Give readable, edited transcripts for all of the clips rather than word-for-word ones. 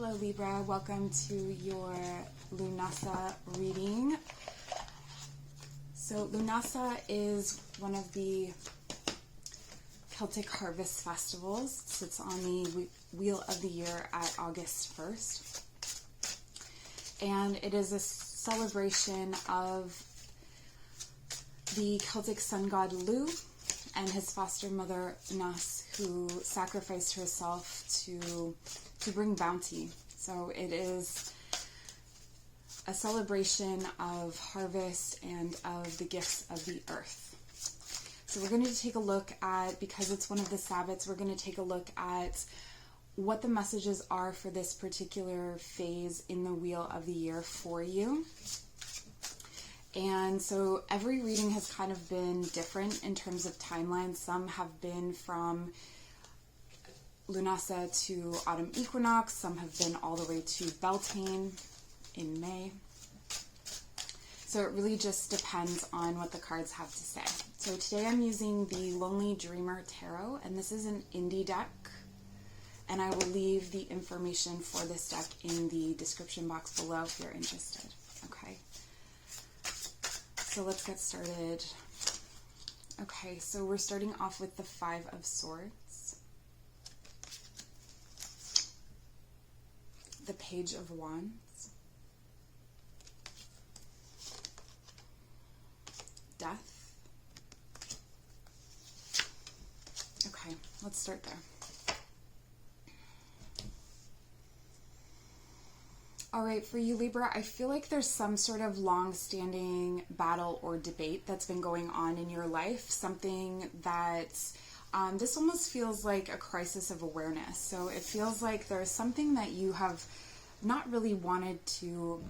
Hello Libra, welcome to your Lughnasadh reading. So Lughnasadh is one of the Celtic harvest festivals. It sits on the wheel of the year at August 1st. And it is a celebration of the Celtic sun god Lugh and his foster mother Nas, who sacrificed herself to bring bounty. So it is a celebration of harvest and of the gifts of the earth. So we're going to take a look at, because it's one of the Sabbaths, we're going to take a look at what the messages are for this particular phase in the wheel of the year for you. And so every reading has kind of been different in terms of timeline. Some have been from Lughnasadh to Autumn Equinox. Some have been all the way to Beltane in May. So it really just depends on what the cards have to say. So today I'm using the Lonely Dreamer Tarot, and this is an indie deck. And I will leave the information for this deck in the description box below if you're interested. Okay. So let's get started. Okay, so we're starting off with the Five of Swords, the Page of Wands, Death. Okay, let's start there. All right, for you, Libra, I feel like there's some sort of long-standing battle or debate that's been going on in your life, something that this almost feels like a crisis of awareness. So it feels like there's something that you have not really wanted to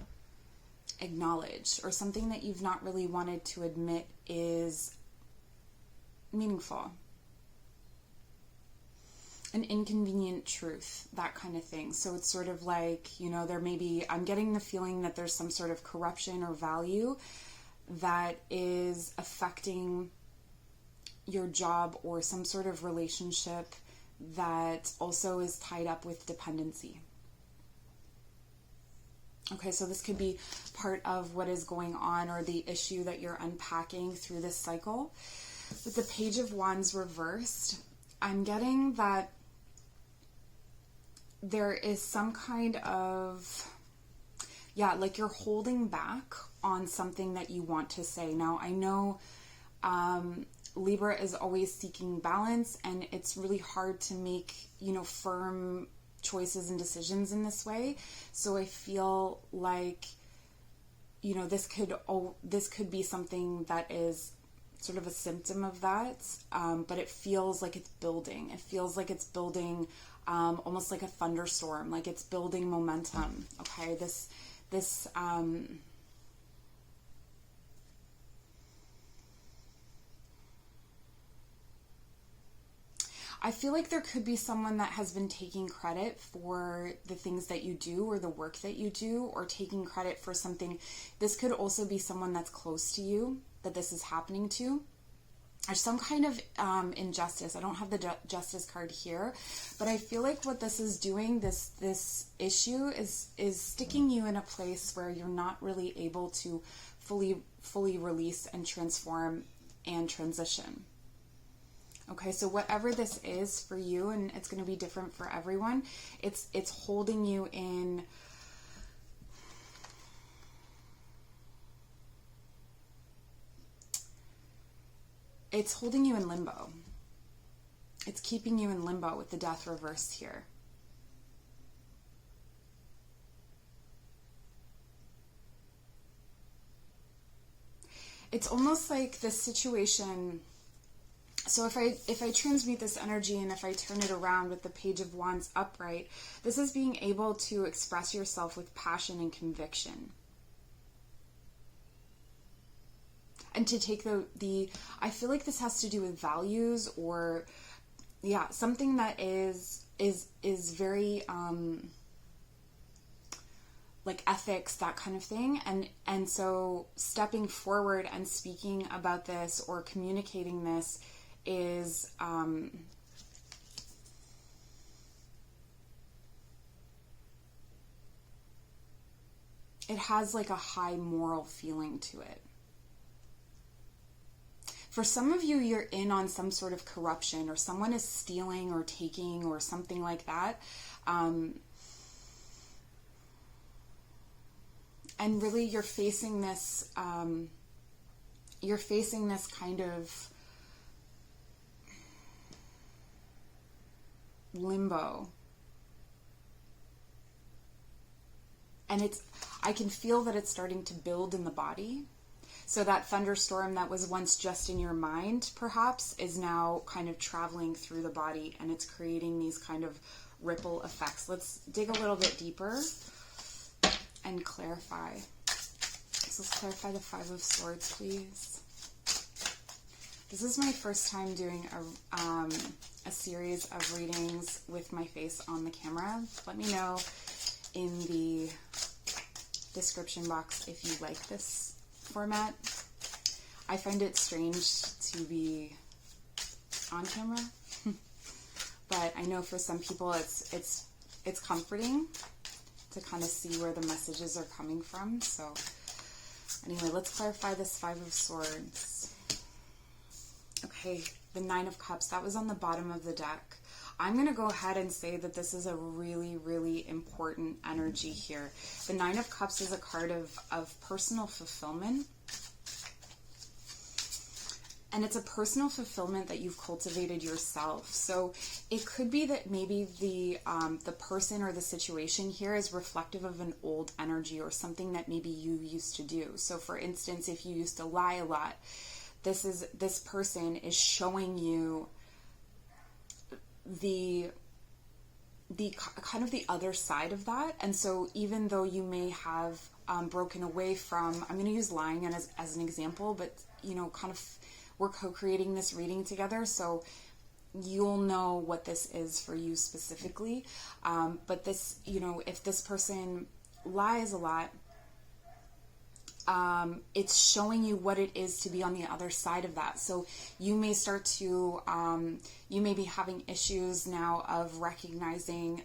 acknowledge, or something that you've not really wanted to admit is meaningful. An inconvenient truth, that kind of thing. So it's sort of like, you know, there may be, I'm getting the feeling that there's some sort of corruption or value that is affecting your job or some sort of relationship that also is tied up with dependency. Okay, so this could be part of what is going on or the issue that you're unpacking through this cycle. With the Page of Wands reversed, I'm getting that there is some kind of, like you're holding back on something that you want to say. Now, I know Libra is always seeking balance, and it's really hard to make, firm choices and decisions in this way. So I feel like, this could be something that is sort of a symptom of that, but it feels like it's building. It feels like it's building almost like a thunderstorm, like it's building momentum. Okay, I feel like there could be someone that has been taking credit for the things that you do or the work that you do, or taking credit for something. This could also be someone that's close to you that this is happening to. There's some kind of injustice. I don't have the justice card here, but I feel like what this is doing, this issue is sticking you in a place where you're not really able to fully release and transform and transition. Okay, so whatever this is for you, and it's going to be different for everyone, it's holding you in. It's holding you in limbo. It's keeping you in limbo with the Death reversed here. It's almost like this situation. So if I transmute this energy and if I turn it around with the Page of Wands upright, this is being able to express yourself with passion and conviction. And to take I feel like this has to do with values, or something that is very like ethics, that kind of thing. And so stepping forward and speaking about this or communicating this is it has like a high moral feeling to it. For some of you, you're in on some sort of corruption, or someone is stealing or taking or something like that. And really you're facing this kind of limbo. And I can feel that it's starting to build in the body. So that thunderstorm that was once just in your mind, perhaps, is now kind of traveling through the body, and it's creating these kind of ripple effects. Let's dig a little bit deeper and clarify. So let's clarify the Five of Swords, please. This is my first time doing a series of readings with my face on the camera. Let me know in the description box if you like this format. I find it strange to be on camera, but I know for some people it's comforting to kind of see where the messages are coming from. So anyway, let's clarify this Five of Swords. Okay, the Nine of Cups, that was on the bottom of the deck. I'm going to go ahead and say that this is a really, really important energy here. The Nine of Cups is a card of personal fulfillment. And it's a personal fulfillment that you've cultivated yourself. So it could be that maybe the person or the situation here is reflective of an old energy or something that maybe you used to do. So for instance, if you used to lie a lot, this person is showing you the kind of the other side of that. And so even though you may have broken away from, I'm going to use lying as an example, but kind of we're co-creating this reading together, so you'll know what this is for you specifically. But this, if this person lies a lot, it's showing you what it is to be on the other side of that. So you may start to, you may be having issues now of recognizing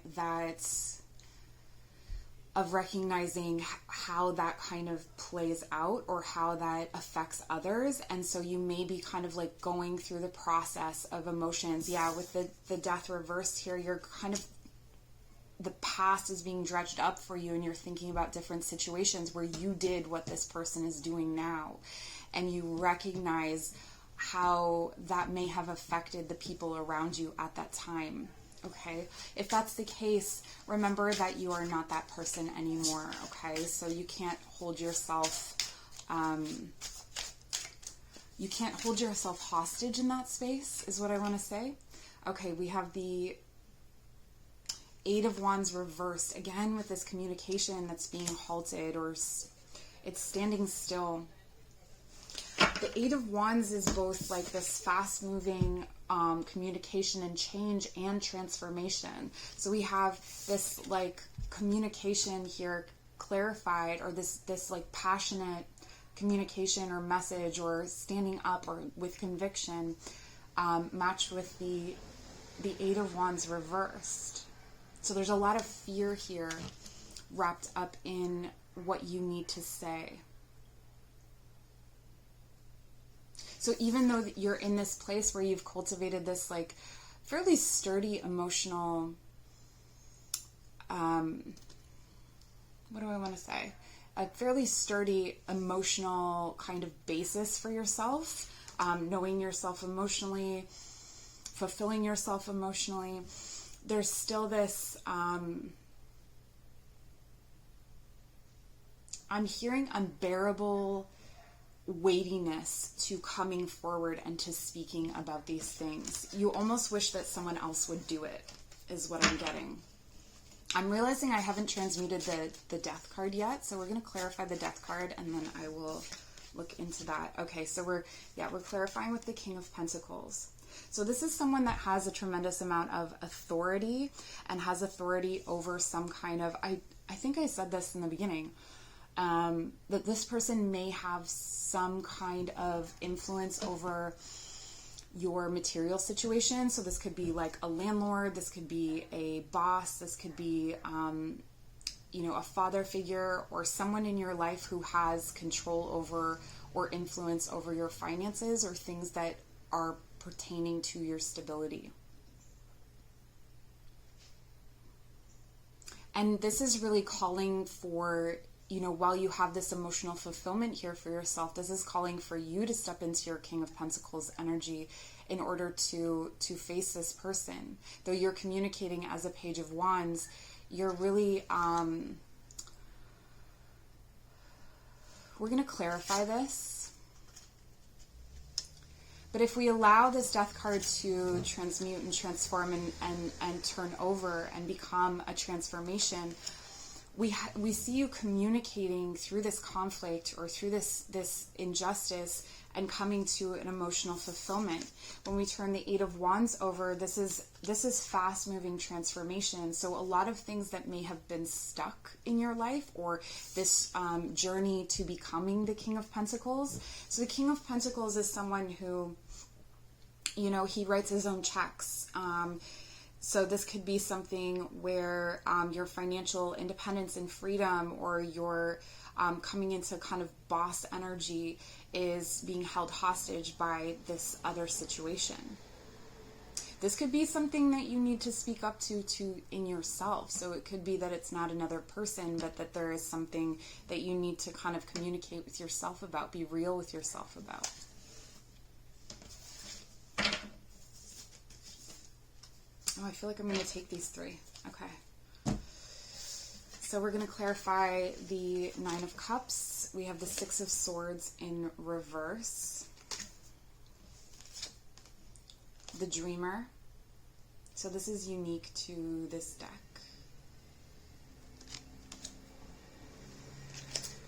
how that kind of plays out or how that affects others. And so you may be kind of like going through the process of emotions. Yeah, with the death reversed here, you're kind of, the past is being dredged up for you, and you're thinking about different situations where you did what this person is doing now, and you recognize how that may have affected the people around you at that time. Okay, if that's the case, remember that you are not that person anymore. Okay, so you can't hold yourself hostage in that space, is what I want to say. Okay, we have the Eight of Wands reversed, again with this communication that's being halted, or it's standing still. The Eight of Wands is both like this fast-moving communication and change and transformation. So we have this like communication here clarified, or this like passionate communication or message or standing up or with conviction, matched with the Eight of Wands reversed. So there's a lot of fear here wrapped up in what you need to say. So even though you're in this place where you've cultivated this like fairly sturdy emotional, what do I want to say? A fairly sturdy emotional kind of basis for yourself, knowing yourself emotionally, fulfilling yourself emotionally. There's still this, I'm hearing unbearable weightiness to coming forward and to speaking about these things. You almost wish that someone else would do it, is what I'm getting. I'm realizing I haven't transmuted the death card yet, so we're going to clarify the death card, and then I will look into that. Okay, so we're clarifying with the King of Pentacles. So this is someone that has a tremendous amount of authority and has authority over some kind of, I think I said this in the beginning, that this person may have some kind of influence over your material situation. So this could be like a landlord, this could be a boss, this could be, a father figure or someone in your life who has control over or influence over your finances or things that are pertaining to your stability. And this is really calling for, while you have this emotional fulfillment here for yourself, this is calling for you to step into your King of Pentacles energy in order to face this person. Though you're communicating as a Page of Wands, you're really, we're going to clarify this. But if we allow this Death card to transmute and transform and turn over and become a transformation, we see you communicating through this conflict or through this injustice and coming to an emotional fulfillment. When we turn the Eight of Wands over, this is fast-moving transformation. So a lot of things that may have been stuck in your life, or this journey to becoming the King of Pentacles. So the King of Pentacles is someone who, he writes his own checks. So this could be something where your financial independence and freedom, or your coming into kind of boss energy, is being held hostage by this other situation. This could be something that you need to speak up to in yourself. So it could be that it's not another person, but that there is something that you need to kind of communicate with yourself about, be real with yourself about. Oh, I feel like I'm going to take these three. Okay. So we're going to clarify the Nine of Cups. We have the Six of Swords in reverse. The Dreamer. So this is unique to this deck.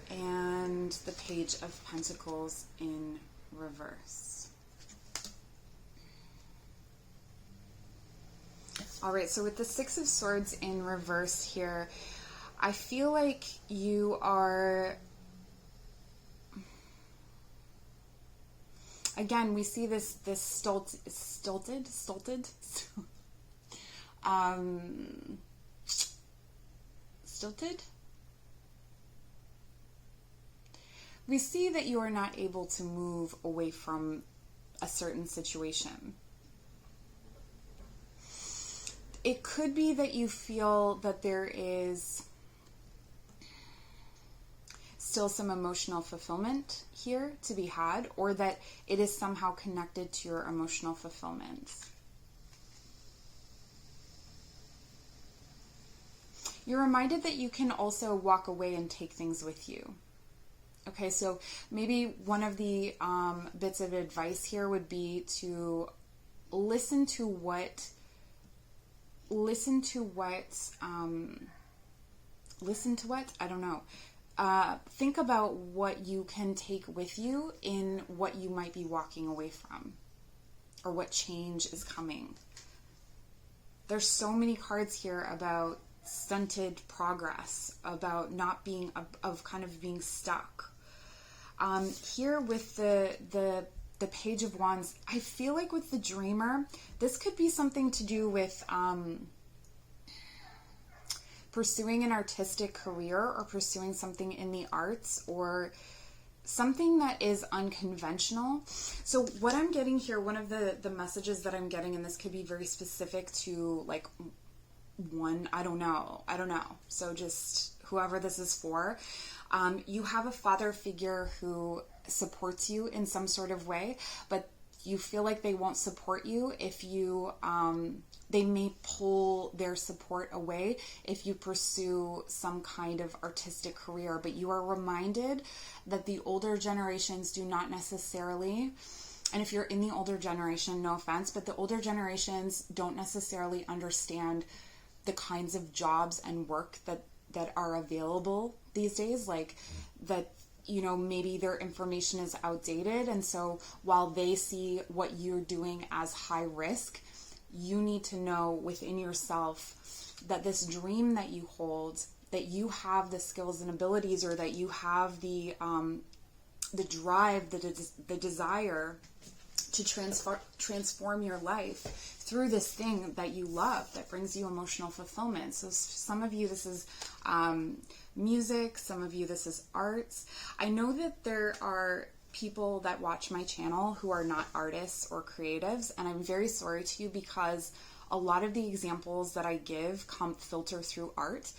And the Page of Pentacles in reverse. All right, so with the Six of Swords in reverse here, I feel like you are, again, we see this stilted, we see that you are not able to move away from a certain situation. It could be that you feel that there is still some emotional fulfillment here to be had, or that it is somehow connected to your emotional fulfillment. You're reminded that you can also walk away and take things with you. Okay, so maybe one of the bits of advice here would be to listen to what, I don't know. Think about what you can take with you in what you might be walking away from, or what change is coming. There's so many cards here about stunted progress, about not being, of kind of being stuck. Here with the Page of Wands, I feel like with the Dreamer, this could be something to do with pursuing an artistic career, or pursuing something in the arts, or something that is unconventional. So what I'm getting here, one of the messages that I'm getting, and this could be very specific to like one, I don't know. So just whoever this is for, you have a father figure who supports you in some sort of way, but you feel like they won't support you if you, they may pull their support away if you pursue some kind of artistic career. But you are reminded that the older generations do not necessarily, and if you're in the older generation, no offense, but the older generations don't necessarily understand the kinds of jobs and work that are available these days, like that, maybe their information is outdated. And so while they see what you're doing as high risk, you need to know within yourself that this dream that you hold, that you have the skills and abilities, or that you have the drive, the desire to transform your life through this thing that you love, that brings you emotional fulfillment. So some of you, this is music. Some of you, this is arts. I know that there are people that watch my channel who are not artists or creatives, and I'm very sorry to you, because a lot of the examples that I give filter through art.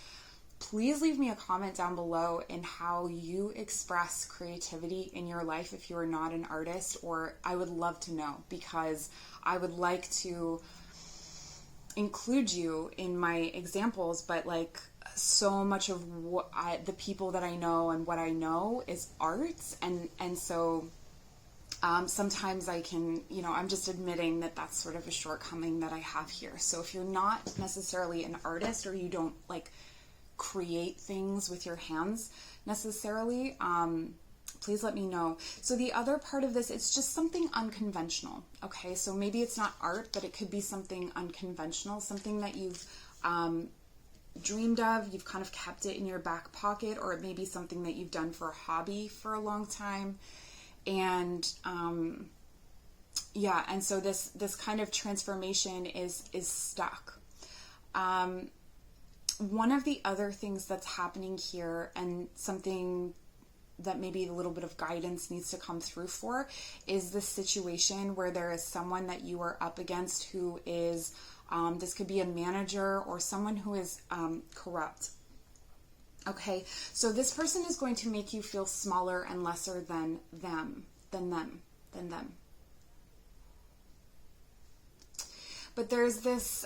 Please leave me a comment down below in how you express creativity in your life if you are not an artist, or I would love to know, because I would like to include you in my examples, but like so much of what the people that I know and what I know is arts, and so sometimes I can, I'm just admitting that that's sort of a shortcoming that I have here. So if you're not necessarily an artist, or you don't like create things with your hands necessarily, please let me know. So the other part of this, it's just something unconventional. Okay, so maybe it's not art, but it could be something unconventional, something that you've dreamed of, you've kind of kept it in your back pocket, or it may be something that you've done for a hobby for a long time. And yeah, and so this kind of transformation is stuck. One of the other things that's happening here, and something that maybe a little bit of guidance needs to come through for, is this situation where there is someone that you are up against who is, this could be a manager or someone who is corrupt. Okay, so this person is going to make you feel smaller and lesser than them. But there's this,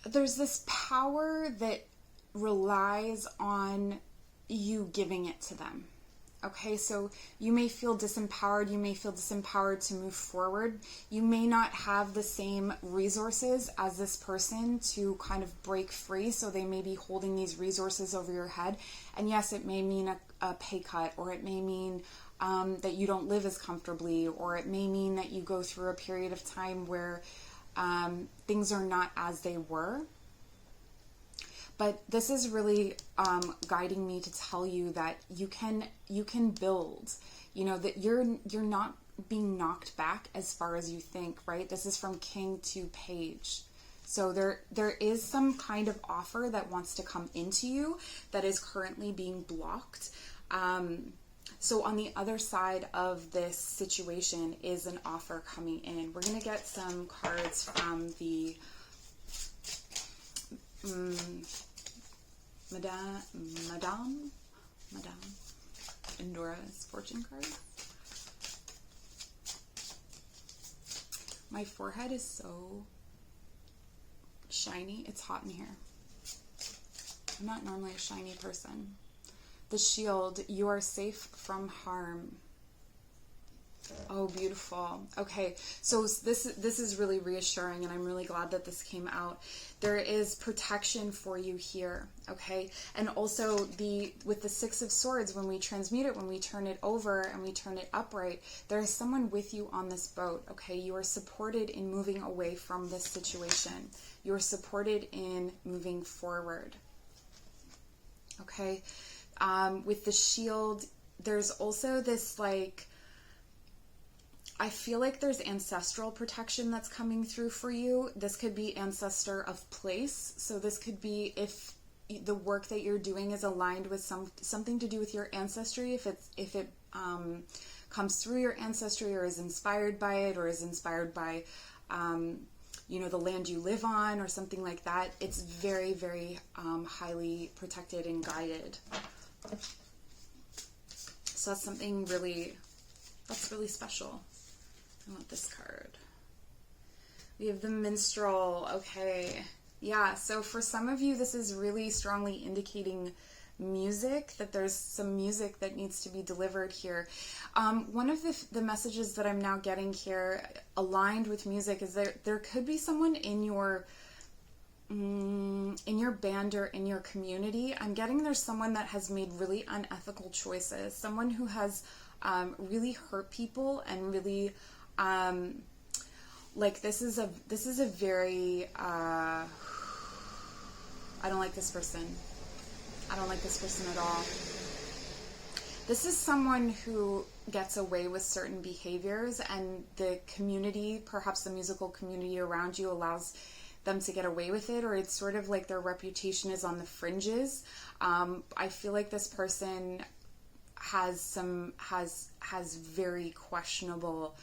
there's this power that relies on you giving it to them. Okay, so you may feel disempowered. You may feel disempowered to move forward. You may not have the same resources as this person to kind of break free. So they may be holding these resources over your head. And yes, it may mean a pay cut, or it may mean that you don't live as comfortably, or it may mean that you go through a period of time where things are not as they were. But this is really guiding me to tell you that you can build, that you're not being knocked back as far as you think, right? This is from king to page. So there is some kind of offer that wants to come into you that is currently being blocked. So on the other side of this situation is an offer coming in. We're going to get some cards from the Madame Endora's fortune card. My forehead is so shiny. It's hot in here. I'm not normally a shiny person. The shield, you are safe from harm. Oh, beautiful. Okay, so this is really reassuring, and I'm really glad that this came out. There is protection for you here, okay? And also with the Six of Swords, when we transmute it, when we turn it over and we turn it upright, there is someone with you on this boat, okay? You are supported in moving away from this situation. You are supported in moving forward, okay? With the shield, there's also this I feel like there's ancestral protection that's coming through for you. This could be ancestor of place. So this could be if the work that you're doing is aligned with something to do with your ancestry, if it comes through your ancestry, or is inspired by it, or is inspired by the land you live on, or something like that. It's very, very highly protected and guided. So that's something that's really special. I want this card. We have the Minstrel. Okay. Yeah, so for some of you, this is really strongly indicating music, that there's some music that needs to be delivered here. One of the messages that I'm now getting here aligned with music is there could be someone in your band or in your community. I'm getting there's someone that has made really unethical choices, someone who has really hurt people and really like this is a very, I don't like this person. I don't like this person at all. This is someone who gets away with certain behaviors, and the community, perhaps the musical community around you, allows them to get away with it, or it's sort of like their reputation is on the fringes. I feel like this person has very questionable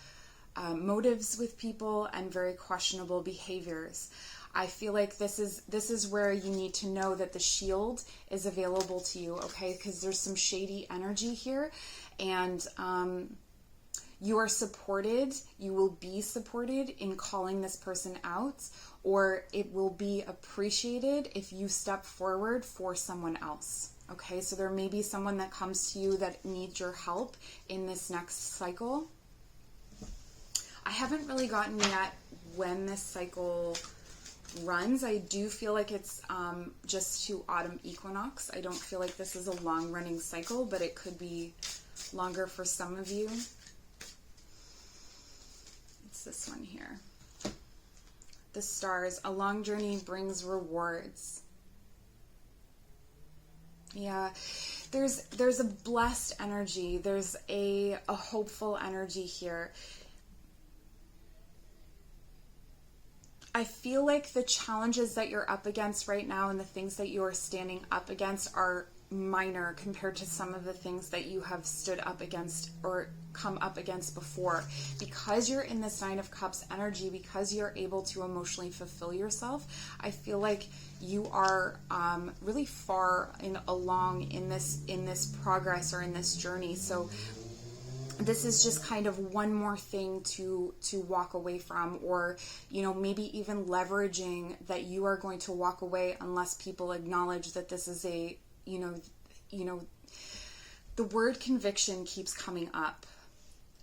motives with people and very questionable behaviors. I feel like this is where you need to know that the shield is available to you, okay? Because there's some shady energy here, and you are supported. You will be supported in calling this person out, or it will be appreciated if you step forward for someone else. Okay, so there may be someone that comes to you that needs your help in this next cycle. I haven't really gotten yet when this cycle runs. I do feel like it's just to Autumn Equinox. I don't feel like this is a long-running cycle, but it could be longer for some of you. It's this one here. The stars. A long journey brings rewards. Yeah, there's a blessed energy. There's a hopeful energy here. I feel like the challenges that you're up against right now and the things that you are standing up against are minor compared to some of the things that you have stood up against or come up against before. Because you're in this Nine of Cups energy, because you're able to emotionally fulfill yourself, I feel like you are really far along in this progress or in this journey. So this is just kind of one more thing to walk away from, or, you know, maybe even leveraging that you are going to walk away unless people acknowledge that this is a, you know, the word conviction keeps coming up.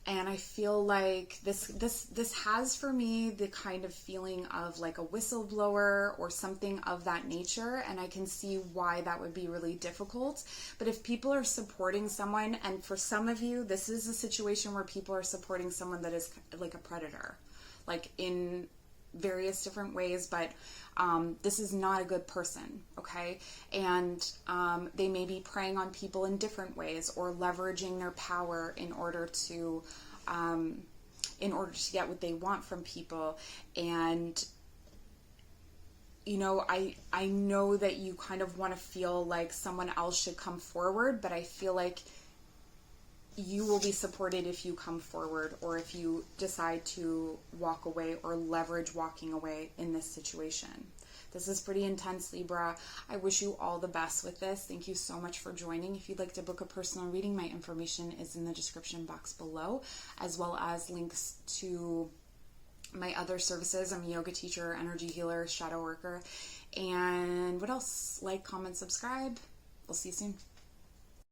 And I feel like this has for me the kind of feeling of like a whistleblower or something of that nature, and I can see why that would be really difficult. But if people are supporting someone, and for some of you, this is a situation where people are supporting someone that is like a predator, like in various different ways, but this is not a good person, okay? And they may be preying on people in different ways or leveraging their power in order to get what they want from people. And you know, I know that you kind of want to feel like someone else should come forward, but I feel like you will be supported if you come forward, or if you decide to walk away or leverage walking away in this situation. This is pretty intense, Libra. I wish you all the best with this. Thank you so much for joining. If you'd like to book a personal reading, my information is in the description box below, as well as links to my other services. I'm a yoga teacher, energy healer, shadow worker. And what else? Like, comment, subscribe. We'll see you soon.